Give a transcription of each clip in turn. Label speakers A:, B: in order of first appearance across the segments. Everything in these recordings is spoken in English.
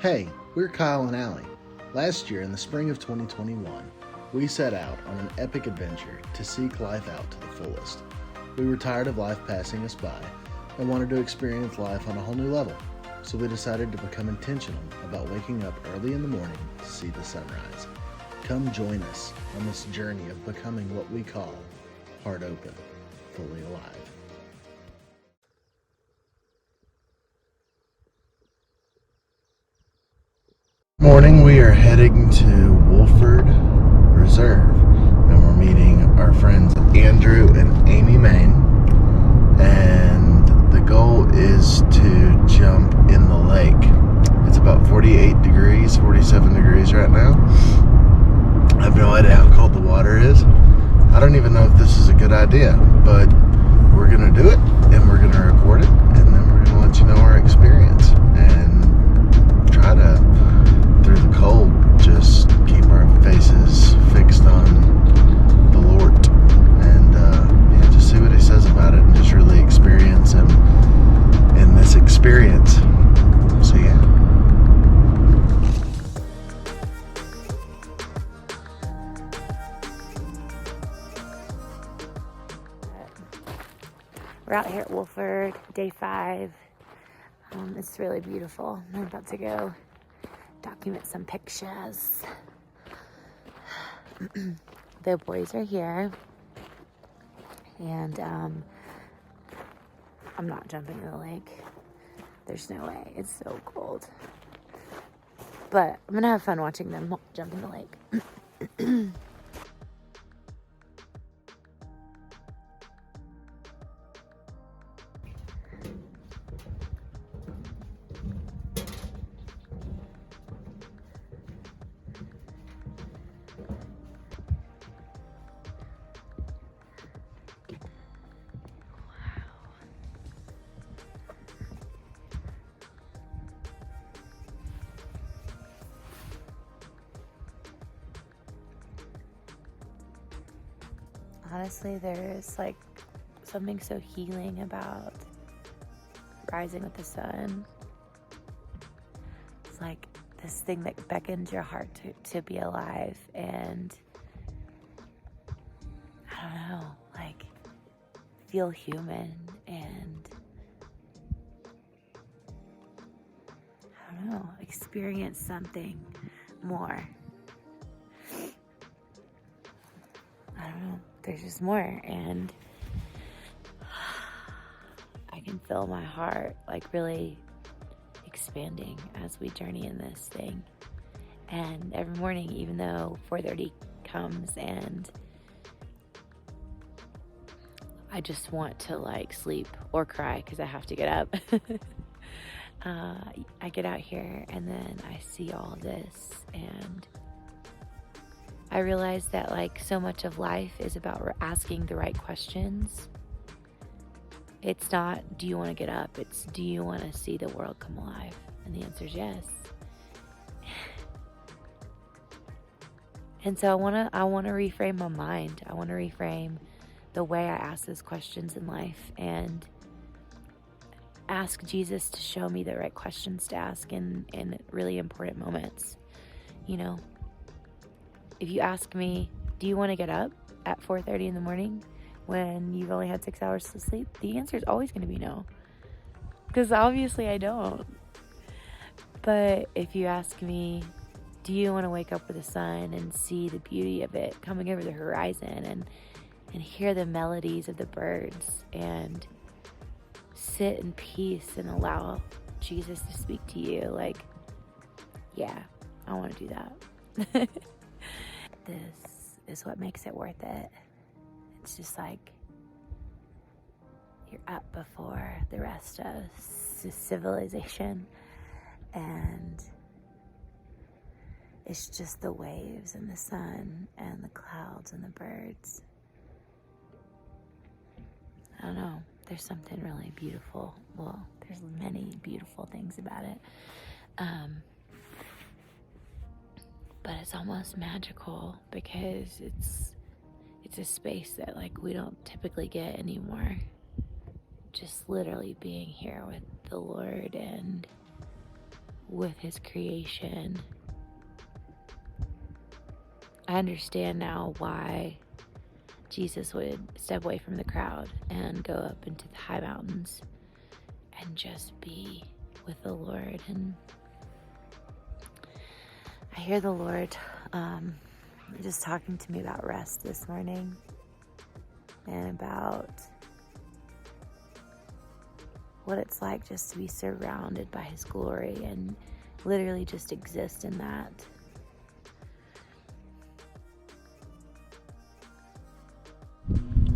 A: Hey, we're Kyle and Allie. Last year, in the spring of 2021, we set out on an epic adventure to seek life out to the fullest. We were tired of life passing us by and wanted to experience life on a whole new level, so we decided to become intentional about waking up early in the morning to see the sunrise. Come join us on this journey of becoming what we call heart open, fully alive. Morning, we are heading to Wolford Reserve, and we're meeting our friends Andrew and Amy Main, and the goal is to jump in the lake. It's about 48 degrees, 47 degrees right now. I have no idea how cold the water is. I don't even know if this is a good idea, but we're gonna do it, and we're gonna record it, and then we're gonna let you know our experience, and try to, through the cold, just keep our faces fixed on the Lord, and just see what he says about it, and just really experience him in this experience. So yeah.
B: We're out here at Wolford, day 5. It's really beautiful. I'm about to go document some pictures. The boys are here, and I'm not jumping in the lake. There's no way. It's so cold. But I'm gonna have fun watching them jump in the lake. Honestly, there's like something so healing about rising with the sun. It's like this thing that beckons your heart to be alive, and I don't know, like feel human, and I don't know, experience something more. I don't know. There's just more, and I can feel my heart like really expanding as we journey in this thing. And every morning, even though 4:30 comes and I just want to like sleep or cry because I have to get up, I get out here and then I see all this, and I realize that like so much of life is about asking the right questions. It's not, do you want to get up? It's, do you want to see the world come alive? And the answer is yes. And so I want to reframe my mind. I want to reframe the way I ask those questions in life, and ask Jesus to show me the right questions to ask in really important moments. You know, if you ask me, do you want to get up at 4:30 in the morning when you've only had 6 hours to sleep? The answer is always going to be no, because obviously I don't. But if you ask me, do you want to wake up with the sun and see the beauty of it coming over the horizon, and hear the melodies of the birds, and sit in peace and allow Jesus to speak to you, like, yeah, I want to do that. This is what makes it worth it. It's just like you're up before the rest of civilization, and it's just the waves and the sun and the clouds and the birds. I don't know, there's something really beautiful. Well, there's many beautiful things about it. But it's almost magical because it's a space that like we don't typically get anymore. Just literally being here with the Lord and with his creation. I understand now why Jesus would step away from the crowd and go up into the high mountains and just be with the Lord. And I hear the Lord just talking to me about rest this morning and about what it's like just to be surrounded by his glory and literally just exist in that.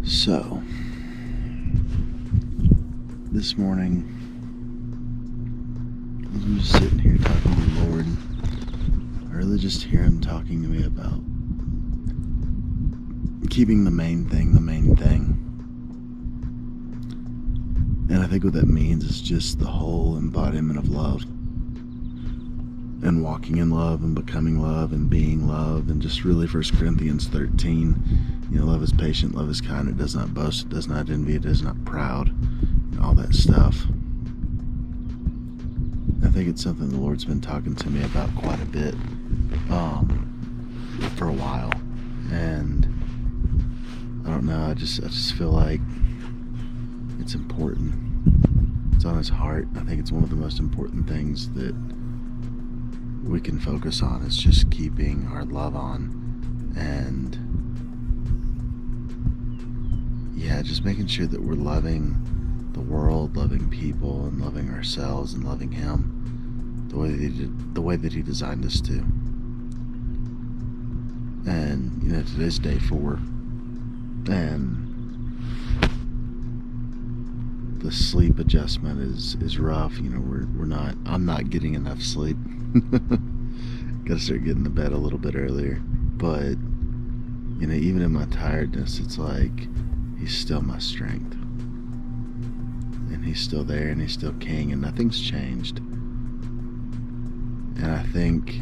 A: So, this morning, as I'm just sitting here talking to the Lord, I really just hear him talking to me about keeping the main thing the main thing. And I think what that means is just the whole embodiment of love. And walking in love and becoming love and being love, and just really 1 Corinthians 13, love is patient, love is kind, it does not boast, it does not envy, it is not proud, and all that stuff. I think it's something the Lord's been talking to me about quite a bit for a while, and I don't know, I just feel like it's important. It's on his heart. I think it's one of the most important things that we can focus on, is just keeping our love on, and just making sure that we're loving the world, loving people, and loving ourselves, and loving him the way that he designed us to. And today's day 4, and the sleep adjustment is rough. I'm not getting enough sleep. Gotta start getting to bed a little bit earlier, but even in my tiredness, it's like he's still my strength, and he's still there, and he's still king, and nothing's changed. And I think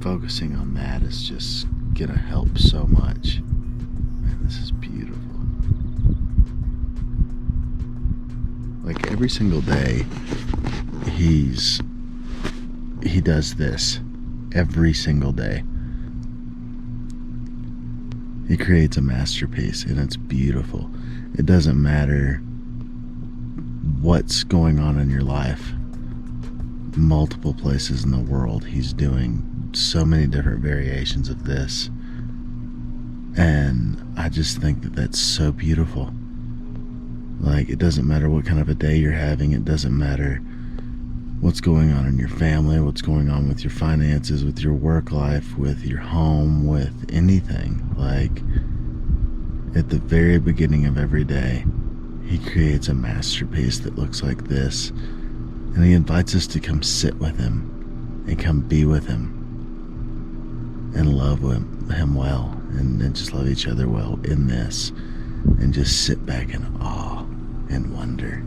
A: focusing on that is just gonna help so much. Man, this is beautiful. Like every single day, he does this. Every single day, he creates a masterpiece, and it's beautiful. It doesn't matter what's going on in your life. Multiple places in the world, he's doing so many different variations of this, and I just think that that's so beautiful. Like, it doesn't matter what kind of a day you're having. It doesn't matter what's going on in your family, what's going on with your finances, with your work life, with your home, with anything. Like, at the very beginning of every day, he creates a masterpiece that looks like this, and he invites us to come sit with him and come be with him and love him well, and just love each other well in this, and just sit back in awe and wonder.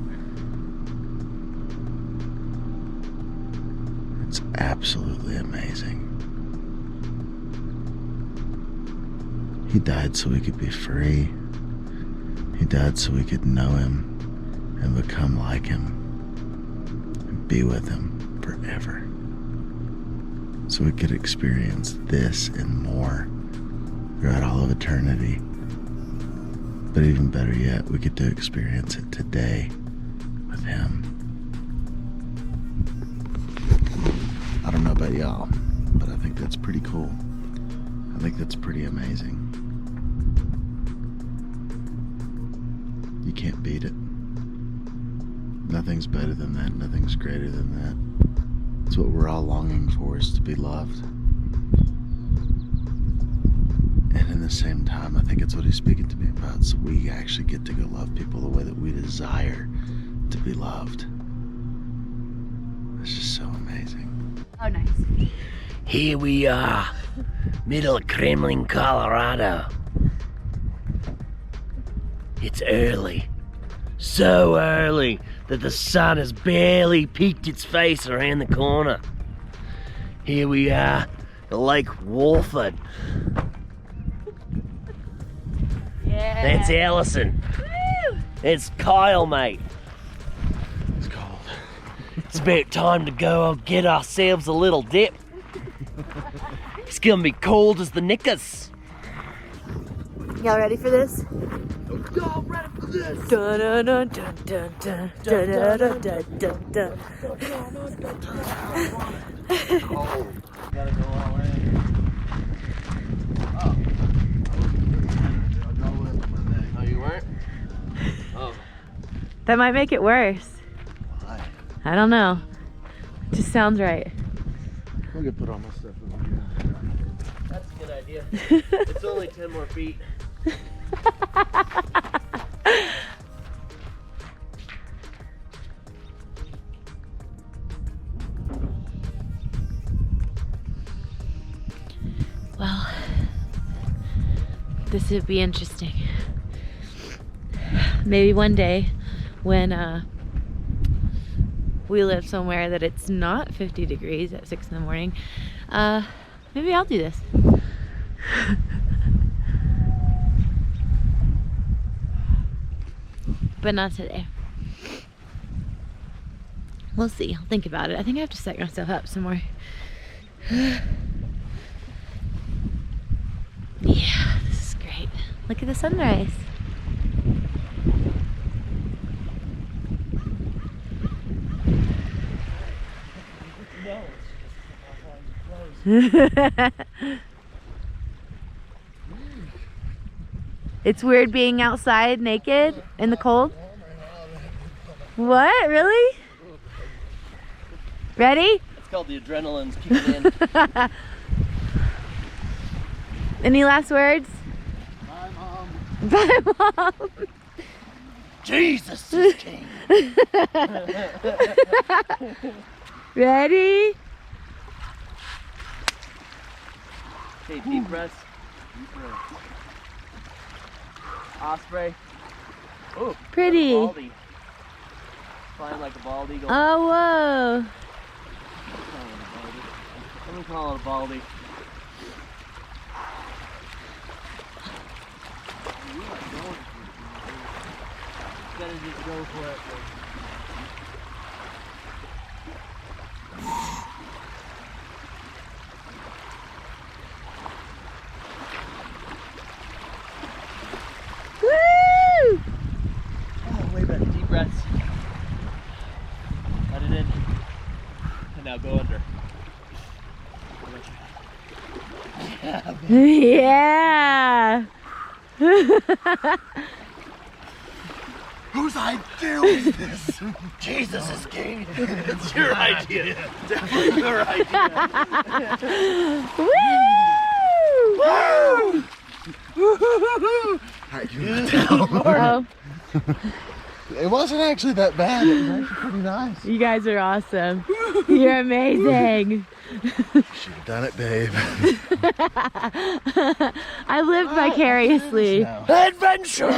A: It's absolutely amazing. He died so we could be free. He died so we could know him and become like him and be with him forever, so we could experience this and more throughout all of eternity. But even better yet, we get to experience it today with him. I don't know about y'all, but I think that's pretty cool. I think that's pretty amazing. You can't beat it. Nothing's better than that. Nothing's greater than that. It's what we're all longing for, is to be loved. And in the same time, I think it's what he's speaking to me about, so we actually get to go love people the way that we desire to be loved. It's just so amazing.
B: Oh, nice.
C: Here we are, middle of Kremlin, Colorado. It's early. So early that the sun has barely peeked its face around the corner. Here we are, Lake Wolford.
B: Yeah.
C: That's Allison.
B: Woo!
C: It's Kyle, mate.
A: It's cold.
C: It's about time to go get ourselves a little dip. It's gonna be cold as the knickers.
B: Y'all ready for this?
C: Y'all ready for this?
B: Dun dun dun dun dun dun dun dun dun dun dun.
A: Cold. Gotta go all in.
C: Oh, you weren't? Oh.
B: That might make it worse.
A: Why?
B: I don't know. Just sounds right.
A: I'm gonna put all my stuff over here.
C: That's a good idea. It's only 10 more feet.
B: Well, this would be interesting. Maybe one day when we live somewhere that it's not 50 degrees at 6 in the morning, maybe I'll do this. But not today. We'll see. I'll think about it. I think I have to psych myself up some more. Yeah, this is great. Look at the sunrise. It's weird being outside naked in the cold. What? Really? Ready?
C: It's called the adrenaline's kicking in.
B: Any last words?
A: Bye, Mom.
B: Bye, Mom.
C: Jesus is king.
B: Ready?
C: Okay, deep breaths. Osprey. Oh,
B: Pretty.
C: baldy. Flying like a bald eagle.
B: Oh, whoa.
C: I'm gonna call it a baldy. Gotta just go for it.
B: Woo!
C: Oh, way better. Deep breaths. Let it in. And now go under.
B: Yeah.
A: Whose idea was this?
C: Jesus is king. It's your idea. Definitely your idea.
B: Woo!
A: Alright, give me my towel.
B: Oh,
A: It wasn't actually that bad. It was actually pretty nice.
B: you guys are awesome. You're amazing.
A: Should have done it, babe.
B: I lived vicariously.
C: Adventure!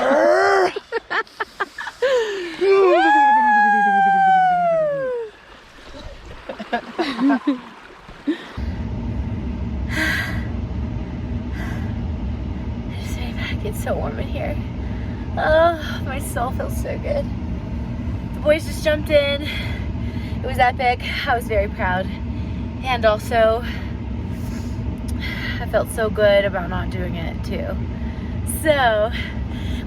B: Just way back. It's so warm in here. Oh, my soul feels so good. The boys just jumped in. It was epic. I was very proud. And also, I felt so good about not doing it too. So,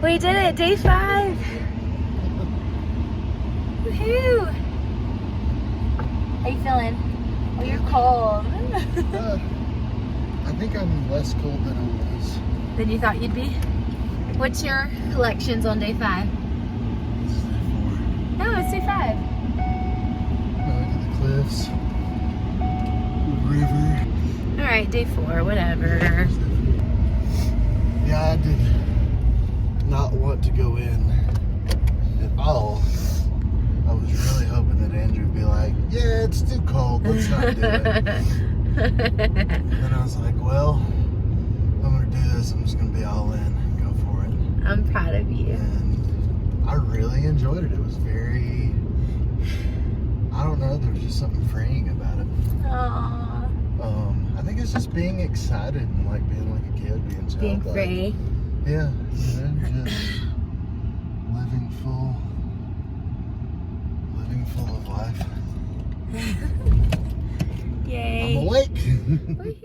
B: we did it, day 5. Woohoo! How you feeling? Oh, you're cold.
A: I think I'm less cold than I was.
B: Than you thought you'd be? What's your collections on day 5?
A: This is day 4.
B: No, it's day 5.
A: Going to the cliffs. The river.
B: Alright, day 4, whatever.
A: Yeah, I did not want to go in at all. I was really hoping that Andrew would be like, yeah, it's too cold, let's not do it. And then I was like, well, I'm going to do this. I'm just going to be all in and go for it.
B: I'm proud of you.
A: And I really enjoyed it. It was very, I don't know, there was just something freeing about it.
B: Aww.
A: I think it's just being excited and like being like a kid, being childlike.
B: Being free.
A: Yeah, you know, just living full of life.
B: Yay.
A: I'm awake.